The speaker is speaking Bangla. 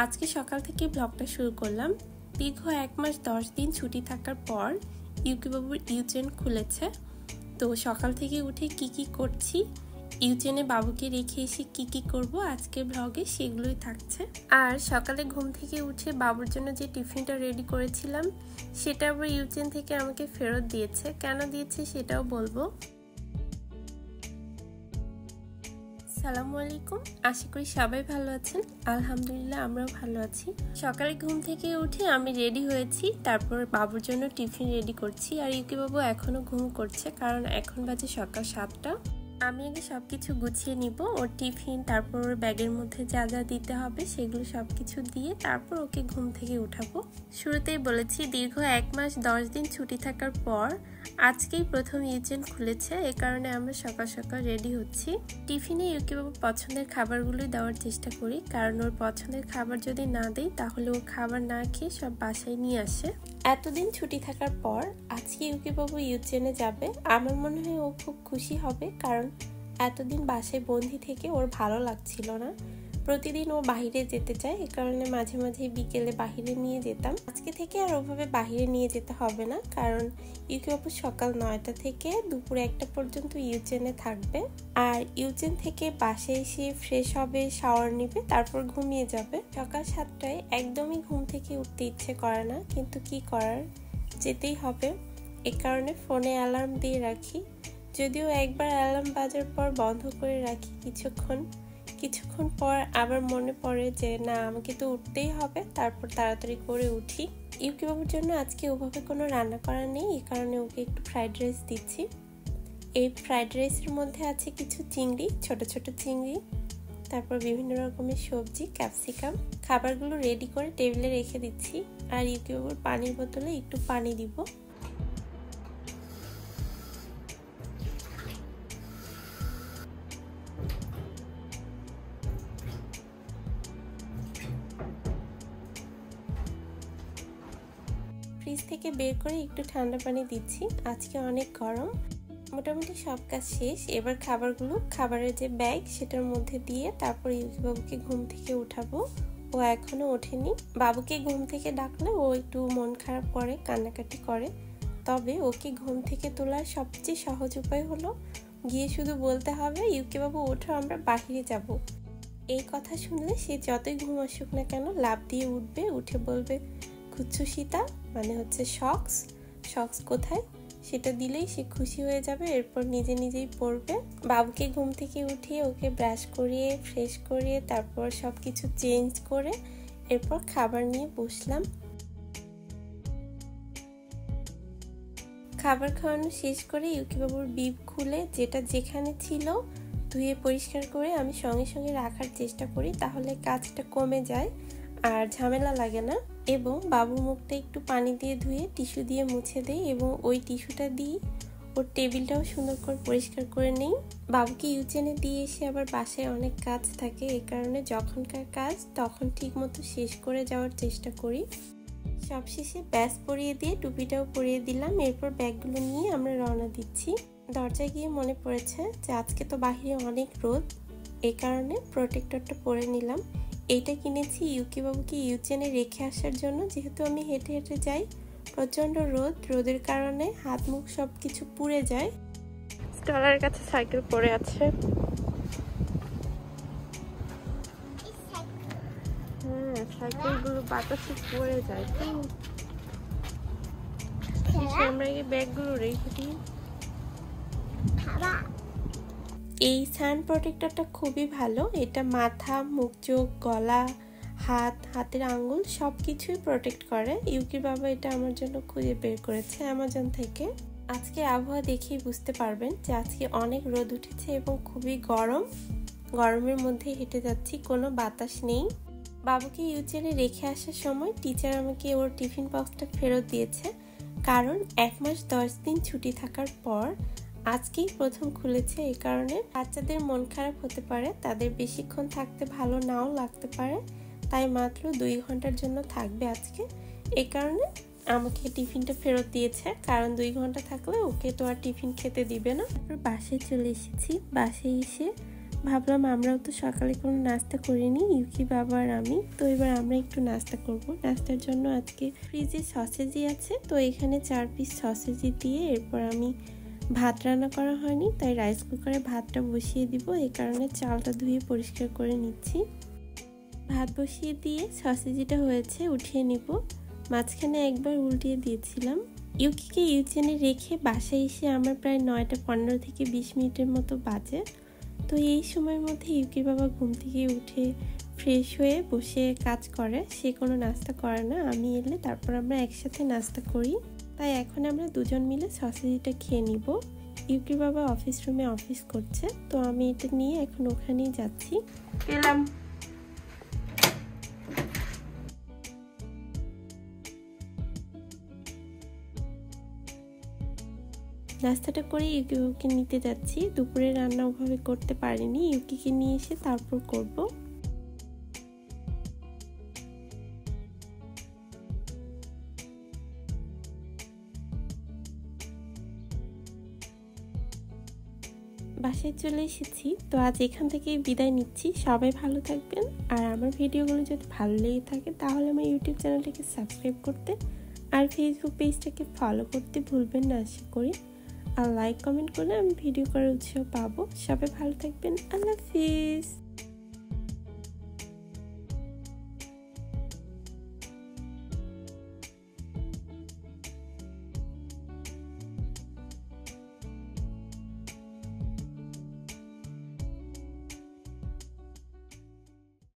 আজকে সকাল থেকে ব্লগটা শুরু করলাম। দীর্ঘ 1 মাস 10 দিন ছুটি থাকার পর ইউকি বাবুর ইউচেন খুলেছে। তো সকাল থেকে উঠে কি করছি, ইউচেনে বাবুকে রেখে এসে কি করব আজকের ব্লগে সেগুলোই থাকছে। আর সকালে ঘুম থেকে উঠে বাবুর জন্য যে টিফিনটা রেডি করেছিলাম সেটা আবার ইউচেন থেকে আমাকে ফেরত দিয়েছে। কেন দিয়েছে সেটাও বলবো। আসসালামু আলাইকুম, আশা করি সবাই ভালো আছেন। আলহামদুলিল্লাহ আমরাও ভালো আছি। সকালে ঘুম থেকে উঠে আমি রেডি হয়েছি, তারপর বাবুর জন্য টিফিন রেডি করছি। আর ইউকি বাবু এখনো ঘুম করছে, কারণ এখন বাজে সকাল 7টা। আমি আগে সবকিছু গুছিয়ে নিব, ওর টিফিন, তারপর ওর ব্যাগের মধ্যে যা যা দিতে হবে সেগুলো সবকিছু দিয়ে তারপর ওকে ঘুম থেকে উঠাবো। শুরুতেই বলেছি দীর্ঘ 1 মাস 10 দিন ছুটি থাকার পর আজকেই প্রথম ইউচেন খুলেছে, এ কারণে আমরা সকাল সকাল রেডি হচ্ছি। টিফিনে ইউকি বাবুর পছন্দের খাবারগুলোই দেওয়ার চেষ্টা করি, কারণ ওর পছন্দের খাবার যদি না দেই তাহলে ও খাবার না খেয়ে সব বাসায় নিয়ে আসে। এতদিন ছুটি থাকার পর আজকে ইউকি বাবু ইউচেনে যাবে। আমার মনে হয় ও খুব খুশি হবে, কারণ এতদিন বাসায় বন্দি থেকে ওর ভালো লাগছিল না। প্রতিদিন ও বাহিরে যেতে চায়, এ কারণে মাঝে মাঝে বিকেলে বাহিরে নিয়ে যেতাম। আজকে থেকে আর ওভাবে বাহিরে নিয়ে যেতে হবে না, কারণ ইউকি বাবু সকাল 9টা থেকে দুপুর 1টা পর্যন্ত ইউচেনে থাকবে। আর ইউচেন থেকে বাসায় এসে ফ্রেশ হবে, শাওয়ার নিবে, তারপর ঘুমিয়ে যাবে। সকাল 7টায় একদমই ঘুম থেকে উঠতে ইচ্ছে করে না, কিন্তু কি করার, যেতেই হবে। এ কারণে ফোনে অ্যালার্ম দিয়ে রাখি। যদিও একবার অ্যালার্ম বাজার পর বন্ধ করে রাখি কিছুক্ষণ পর আবার মনে পড়ে যে না, আমাকে তো উঠতেই হবে, তারপর তাড়াতাড়ি করে উঠি। ইউকি বাবুর জন্য আজকে ওভাবে কোনো রান্না করা নেই, এই কারণে ওকে একটু ফ্রাইড রাইস দিচ্ছি। এই ফ্রাইড রাইসের মধ্যে আছে কিছু চিংড়ি, ছোট ছোট চিংড়ি, তারপর বিভিন্ন রকমের সবজি, ক্যাপসিকাম। খাবারগুলো রেডি করে টেবিলে রেখে দিচ্ছি। আর ইউকি বাবুর পানির বোতলে একটু পানি দিব। ফ্রিজ থেকে বের করে একটু ঠান্ডা পানি দিচ্ছি। আজকে অনেক গরম। মোটামুটি সব কাজ শেষ। এবার খাবারের যে ব্যাগ সেটার মধ্যে দিয়ে তারপর ইউকি বাবুকে ঘুম থেকে উঠাবো। ও এখনো ওঠেনি। বাবুকে ঘুম থেকে ডাকলে ও একটু মন খারাপ করে, কান্নাকাটি করে। তবে ওকে ঘুম থেকে তোলার সবচেয়ে সহজ উপায় হলো গিয়ে শুধু বলতে হবে, ইউকি বাবু ওঠো, আমরা বাহিরে যাব। এই কথা শুনলে সে যতই ঘুম আসুক না কেন লাফ দিয়ে উঠবে, উঠে বলবে খুঁজছো সীতা, মানে হচ্ছে সক্স কোথায়, সেটা দিলেই সে খুশি হয়ে যাবে। এরপর নিজেই পড়বে। বাবুকে ঘুম থেকে উঠিয়ে ওকে ব্রাশ করিয়ে ফ্রেশ করিয়ে তারপর সবকিছু চেঞ্জ করে এরপর খাবার নিয়ে বসলাম। খাবার খাওয়ানো শেষ করে ইউকি বাবুর বিব খুলে যেটা যেখানে ছিল ধুয়ে পরিষ্কার করে আমি সঙ্গে সঙ্গে রাখার চেষ্টা করি, তাহলে কাজটা কমে যায় আর ঝামেলা লাগে না। এবং বাবুর মুখটা একটু পানি দিয়ে ধুয়ে টিস্যু দিয়ে মুছে দেই, এবং ওই টিস্যুটা দিয়ে ওর টেবিলটাও সুন্দর করে পরিষ্কার করে নেই। বাবুকে ইউচেনে দিয়ে এসে আবার বাসায় অনেক কাজ থাকে, এই কারণে যখনকার কাজ তখন ঠিক মতো শেষ করে যাওয়ার চেষ্টা করি। সবশেষে ব্যাস পরিয়ে দিয়ে টুপিটাও পরিয়ে দিলাম। এরপর ব্যাগগুলো নিয়ে আমরা রওনা দিচ্ছি। দরজায় গিয়ে মনে পড়েছে যে আজকে তো বাহিরে অনেক রোদ, এই কারণে প্রোটেক্টরটা পরে নিলাম। এইটা কিনেছি ইউকি বাবুকে ইউচেনে রেখে আসার জন্য, যেহেতু আমি হেঁটে হেঁটে যাই। প্রচণ্ড রোদের কারণে হাত মুখ সব কিছু পুড়ে যায়। স্টলারের কাছে সাইকেল পড়ে আছে। হ্যাঁ, সাইকেলগুলো বাতাসে পড়ে যায়। তো আমরা এই ব্যাগগুলো রেখে দিই। এই সান প্রোটেক্টরটা খুবই ভালো। এটা মাথা, মুখ, চোখ, গলা, হাতের আঙ্গুল সব কিছুই প্রোটেক্ট করে। ইউকির বাবা এটা আমার জন্য খুঁজে বের করেছে অ্যামাজন থেকে। আজকে আবহাওয়া দেখেই বুঝতে পারবেন যে আজকে অনেক রোদ উঠেছে এবং খুবই গরমের মধ্যে হেঁটে যাচ্ছি, কোনো বাতাস নেই। বাবুকে ইউচেনে রেখে আসার সময় টিচার আমাকে ওর টিফিন বক্সটা ফেরত দিয়েছে, কারণ 1 মাস 10 দিন ছুটি থাকার পর আজকেই প্রথম খুলেছে। এই কারণে বাচ্চাদের মন খারাপ হতে পারে, তাদের বেশিক্ষণ থাকতে ভালো নাও লাগতে পারে, তাই মাত্র 2 ঘন্টার জন্য থাকবে আজকে। এই কারণে আমাকে টিফিনটা ফেরত দিয়েছে, কারণ 2 ঘন্টা থাকলে ওকে তো আর টিফিন খেতে দিবে না। তারপর বাসায় চলে এসেছি। বাসায় এসে ভাবলাম আমরাও তো সকালে কোনো নাস্তা করিনি, ইউকি বাবা আর আমি, তো এবার আমরা একটু নাস্তা করব। নাস্তার জন্য আজকে ফ্রিজে সসেজি আছে, তো এখানে 4 পিস সসেজি দিয়ে এরপর আমি ভাত রান্না করা হয়নি, তাই রাইস কুকারে ভাতটা বসিয়ে দিব। এই কারণে চালটা ধুয়ে পরিষ্কার করে নিচ্ছি। ভাত বসিয়ে দিয়ে সসেজিটা হয়েছে, উঠিয়ে নিব। মাঝখানে একবার উল্টিয়ে দিয়েছিলাম। ইউকিকে ইউচেনে রেখে বাসায় এসে আমার প্রায় 9টা 15 থেকে 20 মিনিটের মতো বাজে। তো এই সময়ের মধ্যে ইউকির বাবা ঘুম থেকে উঠে ফ্রেশ হয়ে বসে কাজ করে, সে কোনো নাস্তা করে না। আমি এলে তারপর আমরা একসাথে নাস্তা করি। তাই এখন আমরা দুজন মিলে সসেজিটা খেয়ে নিব। ইউকির বাবা অফিস রুমে অফিস করছে, তো আমি এটা নিয়ে এখন ওখানেই যাচ্ছি। এলাম। নাস্তাটা করে ইউকিকে নিতে যাচ্ছি। দুপুরে রান্না ওভাবে করতে পারিনি, ইউকিকে নিয়ে এসে তারপর করব। বাসায় চলে এসেছি, তো আজ এখান থেকেই বিদায় নিচ্ছি। সবাই ভালো থাকবেন, আর আমার ভিডিওগুলো যদি ভালো লেগে থাকে তাহলে আমার ইউটিউব চ্যানেলটাকে সাবস্ক্রাইব করতে আর ফেসবুক পেজটাকে ফলো করতে ভুলবেন না আশা করি। আর লাইক কমেন্ট করলে আমি ভিডিও করার উৎসাহ পাবো। সবাই ভালো থাকবেন, আল্লাহ হাফিজ।